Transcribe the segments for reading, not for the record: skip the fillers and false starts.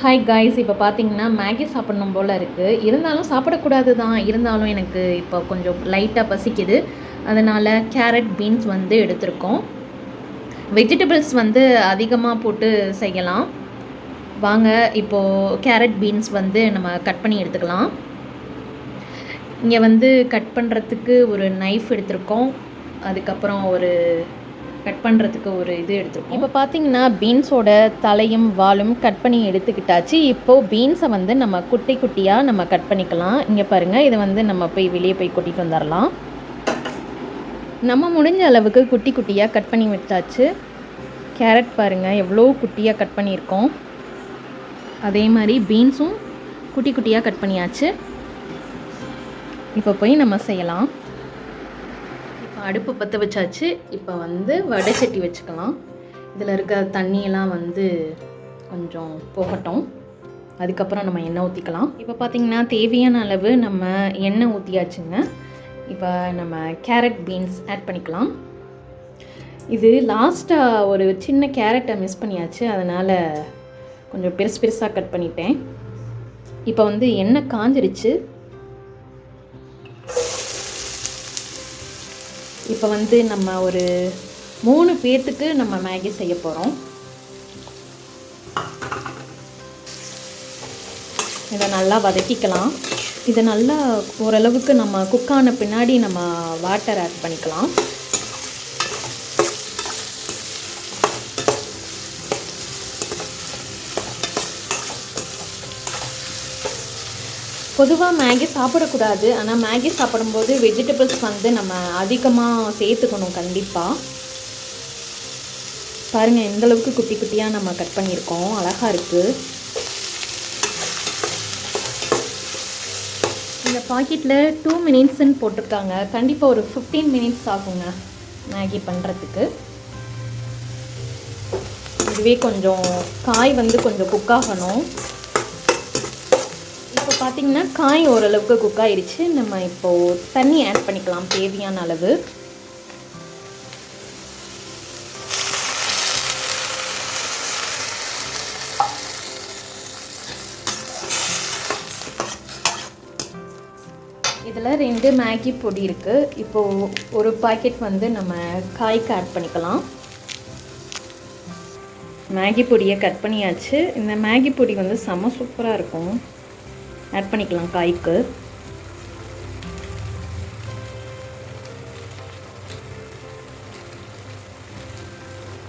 Hi guys, இப்போ பார்த்தீங்கன்னா Maggi சாப்பிடணும் போல் இருக்குது. இருந்தாலும் சாப்பிடக்கூடாது தான். இருந்தாலும் எனக்கு இப்போ கொஞ்சம் லைட்டாக பசிக்குது. அதனால் கேரட் பீன்ஸ் வந்து எடுத்திருக்கோம். வெஜிடபிள்ஸ் வந்து அதிகமாக போட்டு செய்யலாம். வாங்க இப்போது கேரட் பீன்ஸ் வந்து நம்ம கட் பண்ணி எடுத்துக்கலாம். இங்கே வந்து கட் பண்ணுறதுக்கு ஒரு நைஃப் எடுத்திருக்கோம். அதுக்கப்புறம் ஒரு கட் பண்ணுறதுக்கு ஒரு இது எடுத்துருக்கோம். இப்போ பார்த்தீங்கன்னா பீன்ஸோட தலையும் வாலும் கட் பண்ணி எடுத்துக்கிட்டாச்சு. இப்போது பீன்ஸை வந்து நம்ம குட்டி குட்டியாக நம்ம கட் பண்ணிக்கலாம். இங்கே பாருங்கள், இதை வந்து நம்ம போய் வெளியே போய் கொட்டிட்டு வந்துடலாம். நம்ம முடிஞ்ச அளவுக்கு குட்டி குட்டியாக கட் பண்ணி வச்சாச்சு. கேரட் பாருங்கள் எவ்வளோ குட்டியாக கட் பண்ணியிருக்கோம். அதே மாதிரி பீன்ஸும் குட்டி குட்டியாக கட் பண்ணியாச்சு. இப்போ போய் நம்ம செய்யலாம். அடுப்பு பற்ற வச்சாச்சு. இப்போ வந்து வடை சட்டி வச்சுக்கலாம். இதில் இருக்க தண்ணியெல்லாம் வந்து கொஞ்சம் போகட்டும். அதுக்கப்புறம் நம்ம எண்ணெய் ஊற்றிக்கலாம். இப்போ பார்த்திங்கன்னா தேவையான அளவு நம்ம எண்ணெய் ஊற்றியாச்சுங்க. இப்போ நம்ம கேரட் பீன்ஸ் ஆட் பண்ணிக்கலாம். இது லாஸ்ட்டாக ஒரு சின்ன கேரட்டை மிஸ் பண்ணியாச்சு. அதனால் கொஞ்சம் பெருசாக கட் பண்ணிட்டேன். இப்போ வந்து எண்ணெய் காஞ்சிருச்சு. இப்போ வந்து நம்ம ஒரு 3 பேர்த்துக்கு நம்ம மேகி செய்ய போகிறோம். இதை நல்லா வதக்கிக்கலாம். இதை நல்லா ஓரளவுக்கு நம்ம குக்கான பின்னாடி நம்ம வாட்டர் ஆட் பண்ணிக்கலாம். பொதுவாக மேகி சாப்பிடக்கூடாது. ஆனால் மேகி சாப்பிடும்போது வெஜிடபிள்ஸ் வந்து நம்ம அதிகமாக சேர்த்துக்கணும் கண்டிப்பாக. பாருங்கள் எந்தளவுக்கு குட்டி குட்டியாக நம்ம கட் பண்ணியிருக்கோம். அழகாக இருக்குது. இந்த பாக்கெட்டில் 2 மினிட்ஸ்ன்னு போட்டிருக்காங்க. கண்டிப்பாக ஒரு 15 மினிட்ஸ் ஆகுங்க மேகி பண்ணுறதுக்கு. இதுவே கொஞ்சம் காய் வந்து கொஞ்சம் குக் ஆகணும். இப்போ பார்த்திங்கன்னா காய் ஓரளவுக்கு குக் ஆகிடுச்சு. நம்ம இப்போது தண்ணி ஆட் பண்ணிக்கலாம் தேவையான அளவு. இதில் 2 மேகி பொடி இருக்குது. இப்போது ஒரு பாக்கெட் வந்து நம்ம காய்க்கு ஆட் பண்ணிக்கலாம். மேகி பொடியை கட் பண்ணியாச்சு. இந்த மேகி பொடி வந்து செம்ம சூப்பராக இருக்கும். ஆட் பண்ணிக்கலாம் காய்க்கு.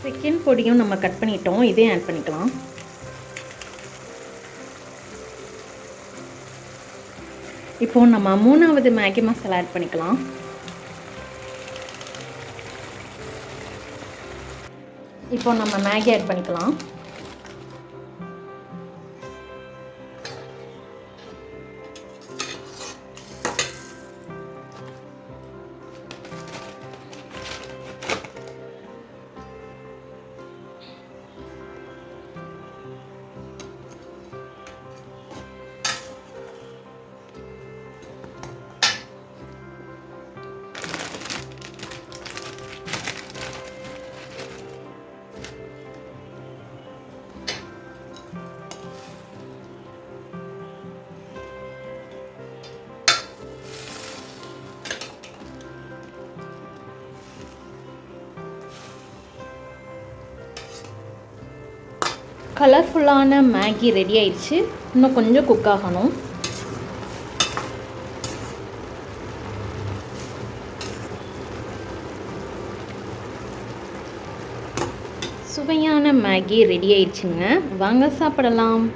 செகண்ட் பொடியும் நம்ம கட் பண்ணிட்டோம். இதையும் ஆட் பண்ணிக்கலாம். இப்போ நம்ம 3வது மேகி மசாலா ஆட் பண்ணிக்கலாம். இப்போ நம்ம மேகி ஆட் பண்ணிக்கலாம். கலர்ஃபுல்லான மேகி ரெடி ஆயிடுச்சு. இன்னும் கொஞ்சம் குக் ஆகணும். சுவையான மேகி ரெடி ஆயிடுச்சுங்க. வாங்க சாப்பிடலாம்.